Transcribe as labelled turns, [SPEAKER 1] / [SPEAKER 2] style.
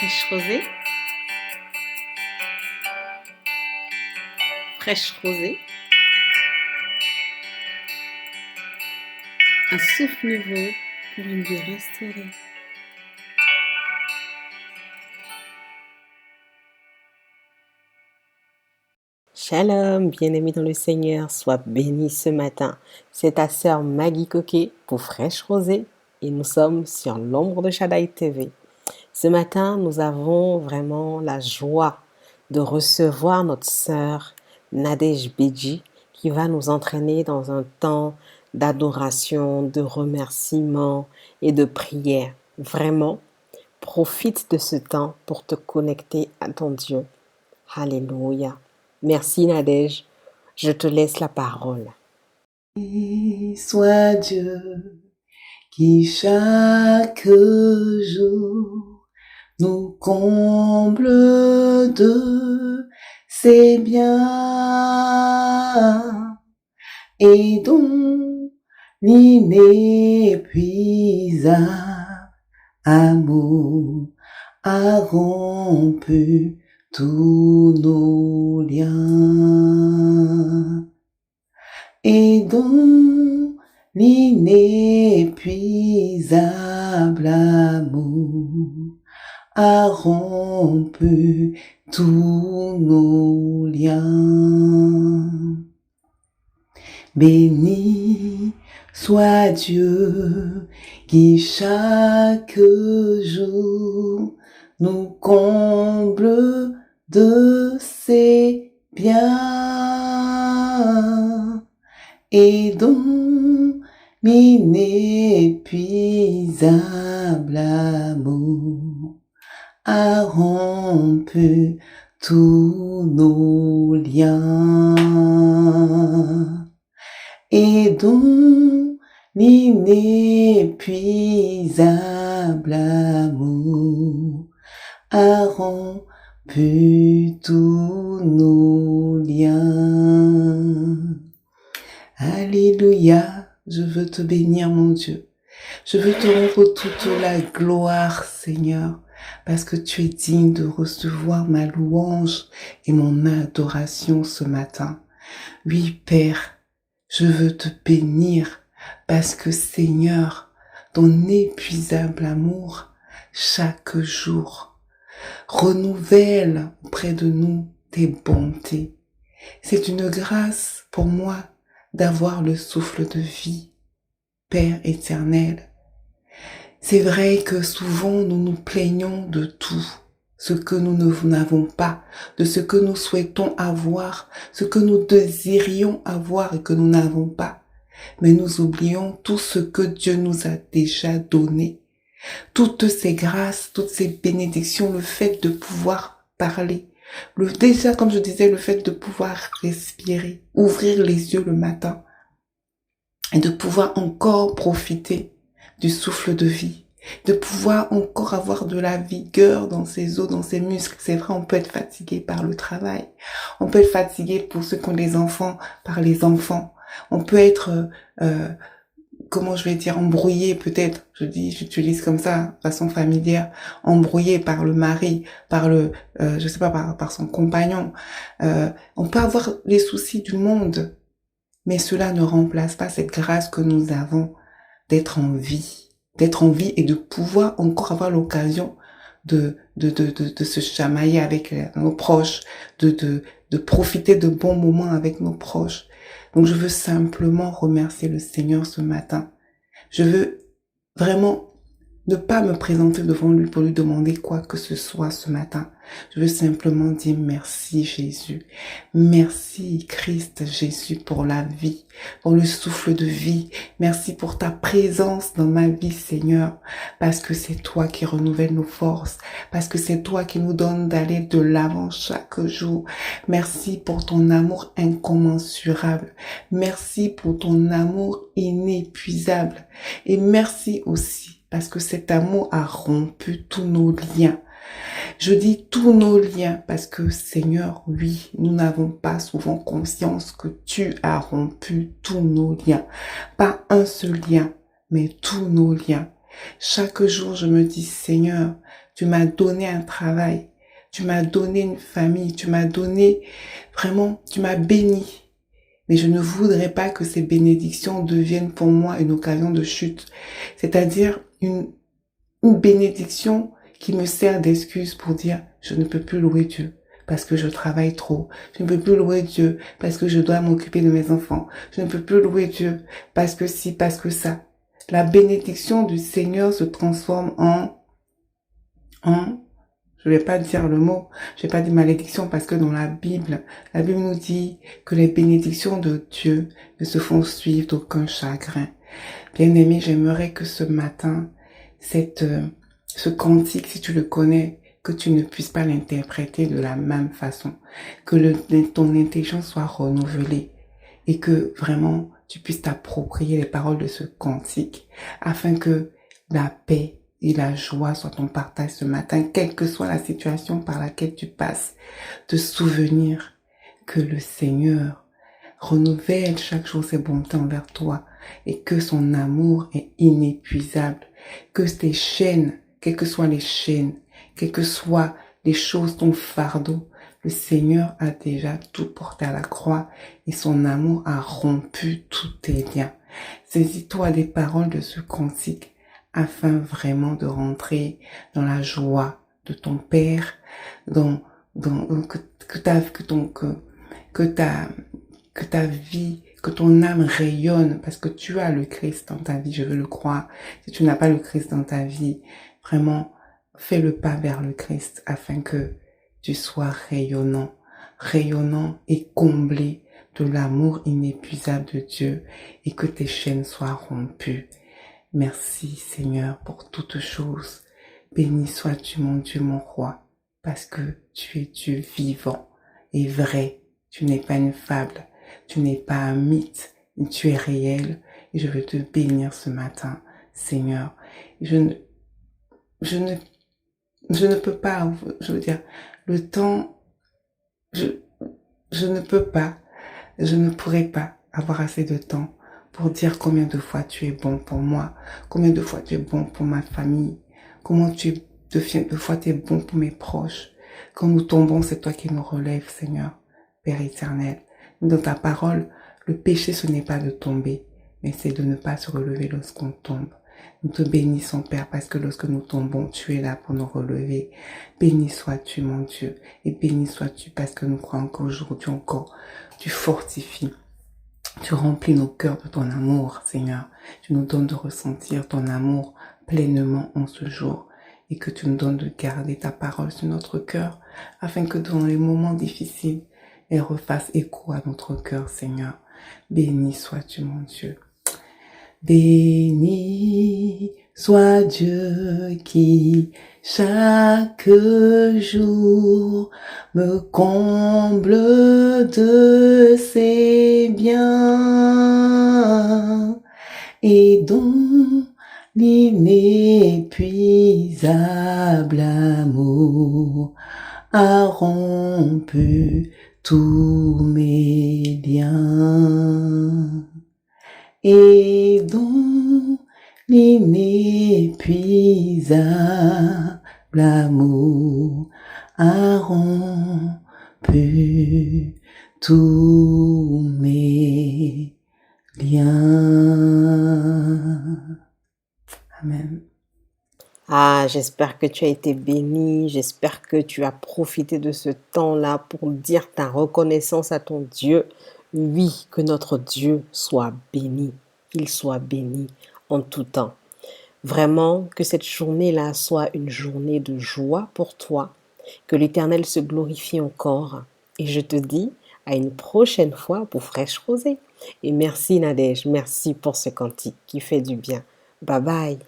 [SPEAKER 1] Fraîche rosée, fraîche rosée, un souffle nouveau pour une vie restaurée. Shalom, bien-aimé dans le Seigneur, sois béni ce matin. C'est ta sœur Maggie Coquet pour Fraîche Rosée et nous sommes sur l'ombre de Shaddai TV. Ce matin, nous avons vraiment la joie de recevoir notre sœur Nadège Béji qui va nous entraîner dans un temps d'adoration, de remerciement et de prière. Vraiment, profite de ce temps pour te connecter à ton Dieu. Alléluia. Merci Nadège, je te laisse la parole.
[SPEAKER 2] Soit Dieu qui chaque jour nous comble de ses biens et dont l'inépuisable amour a rompu tous nos liens et dont l'inépuisable amour a rompu tous nos liens. Béni soit Dieu qui chaque jour nous comble de ses biens et dont l'inépuisable amour a rompu tous nos liens et dont l'inépuisable amour a rompu tous nos liens. Alléluia, je veux te bénir mon Dieu. Je veux te rendre toute la gloire Seigneur, parce que tu es digne de recevoir ma louange et mon adoration ce matin. Oui Père, je veux te bénir parce que Seigneur, ton inépuisable amour, chaque jour, renouvelle auprès de nous tes bontés. C'est une grâce pour moi d'avoir le souffle de vie, Père éternel. C'est vrai que souvent nous nous plaignons de tout, ce que nous n'avons pas, de ce que nous souhaitons avoir, ce que nous désirions avoir et que nous n'avons pas. Mais nous oublions tout ce que Dieu nous a déjà donné. Toutes ces grâces, toutes ces bénédictions, le fait de pouvoir parler. Déjà, comme je disais, le fait de pouvoir respirer, ouvrir les yeux le matin et de pouvoir encore profiter du souffle de vie, de pouvoir encore avoir de la vigueur dans ses os, dans ses muscles. C'est vrai, on peut être fatigué par le travail. On peut être fatigué pour ceux qui ont des enfants, par les enfants. On peut être, comment je vais dire, embrouillé peut-être. J'utilise comme ça, de façon familière, embrouillé par le mari, par je sais pas, par son compagnon. On peut avoir les soucis du monde, mais cela ne remplace pas cette grâce que nous avons d'être en vie et de pouvoir encore avoir l'occasion de se chamailler avec nos proches, de profiter de bons moments avec nos proches. Donc je veux simplement remercier le Seigneur ce matin. Je veux vraiment ne pas me présenter devant lui pour lui demander quoi que ce soit ce matin. Je veux simplement dire merci Jésus. Merci Christ Jésus pour la vie, pour le souffle de vie. Merci pour ta présence dans ma vie Seigneur, parce que c'est toi qui renouvelle nos forces, parce que c'est toi qui nous donne d'aller de l'avant chaque jour. Merci pour ton amour incommensurable. Merci pour ton amour inépuisable. Et merci aussi parce que cet amour a rompu tous nos liens. Je dis tous nos liens parce que Seigneur, oui, nous n'avons pas souvent conscience que tu as rompu tous nos liens. Pas un seul lien, mais tous nos liens. Chaque jour, je me dis, Seigneur, Tu m'as donné un travail. Tu m'as donné une famille. Tu m'as donné, vraiment, tu m'as béni. Mais je ne voudrais pas que ces bénédictions deviennent pour moi une occasion de chute. C'est-à-dire une bénédiction qui me sert d'excuse pour dire je ne peux plus louer Dieu parce que je travaille trop. Je ne peux plus louer Dieu parce que je dois m'occuper de mes enfants. Je ne peux plus louer Dieu parce que si, parce que ça. La bénédiction du Seigneur se transforme je vais pas dire le mot, je vais pas dire malédiction parce que dans la Bible nous dit que les bénédictions de Dieu ne se font suivre d'aucun chagrin. Bien-aimé, j'aimerais que ce matin, ce cantique, si tu le connais, que tu ne puisses pas l'interpréter de la même façon, que ton intelligence soit renouvelée et que vraiment tu puisses t'approprier les paroles de ce cantique afin que la paix et la joie soient ton partage ce matin, quelle que soit la situation par laquelle tu passes, te souvenir que le Seigneur renouvelle chaque jour ses bontés envers toi et que son amour est inépuisable, que tes chaînes, quelles que soient les chaînes, quelles que soient les choses, ton fardeau, le Seigneur a déjà tout porté à la croix et son amour a rompu tous tes liens. Saisis-toi des paroles de ce cantique afin vraiment de rentrer dans la joie de ton Père, que ta vie, que ton âme rayonne parce que tu as le Christ dans ta vie, je veux le croire. Si tu n'as pas le Christ dans ta vie, vraiment, fais le pas vers le Christ afin que tu sois rayonnant et comblé de l'amour inépuisable de Dieu et que tes chaînes soient rompues. Merci Seigneur pour toutes choses. Béni sois-tu mon Dieu, mon roi, parce que tu es Dieu vivant et vrai. Tu n'es pas une fable, tu n'es pas un mythe, tu es réel. Et je veux te bénir ce matin, Seigneur. Je ne peux pas, je veux dire, le temps, je ne peux pas, je ne pourrais pas avoir assez de temps pour dire combien de fois tu es bon pour moi, combien de fois tu es bon pour ma famille, combien de fois tu es bon pour mes proches. Quand nous tombons, c'est toi qui nous relèves, Seigneur, Père éternel. Dans ta parole, le péché, ce n'est pas de tomber, mais c'est de ne pas se relever lorsqu'on tombe. Nous te bénissons, Père, parce que lorsque nous tombons, tu es là pour nous relever. Béni sois-tu, mon Dieu, et béni sois-tu parce que nous croyons qu'aujourd'hui encore, tu fortifies. Tu remplis nos cœurs de ton amour, Seigneur. Tu nous donnes de ressentir ton amour pleinement en ce jour et que tu nous donnes de garder ta parole sur notre cœur afin que dans les moments difficiles, elle refasse écho à notre cœur, Seigneur. Béni sois-tu, mon Dieu. Béni soit Dieu qui chaque jour me comble de ses biens et dont l'inépuisable amour a rompu tous mes liens. Et dont l'inépuisable amour a rompu tous mes liens. Amen.
[SPEAKER 1] Ah, j'espère que tu as été béni, j'espère que tu as profité de ce temps-là pour dire ta reconnaissance à ton Dieu. Oui, que notre Dieu soit béni, qu'il soit béni en tout temps. Vraiment, que cette journée-là soit une journée de joie pour toi, que l'Éternel se glorifie encore. Et je te dis à une prochaine fois pour Fraîche Rosée. Et merci Nadège, merci pour ce cantique qui fait du bien. Bye bye.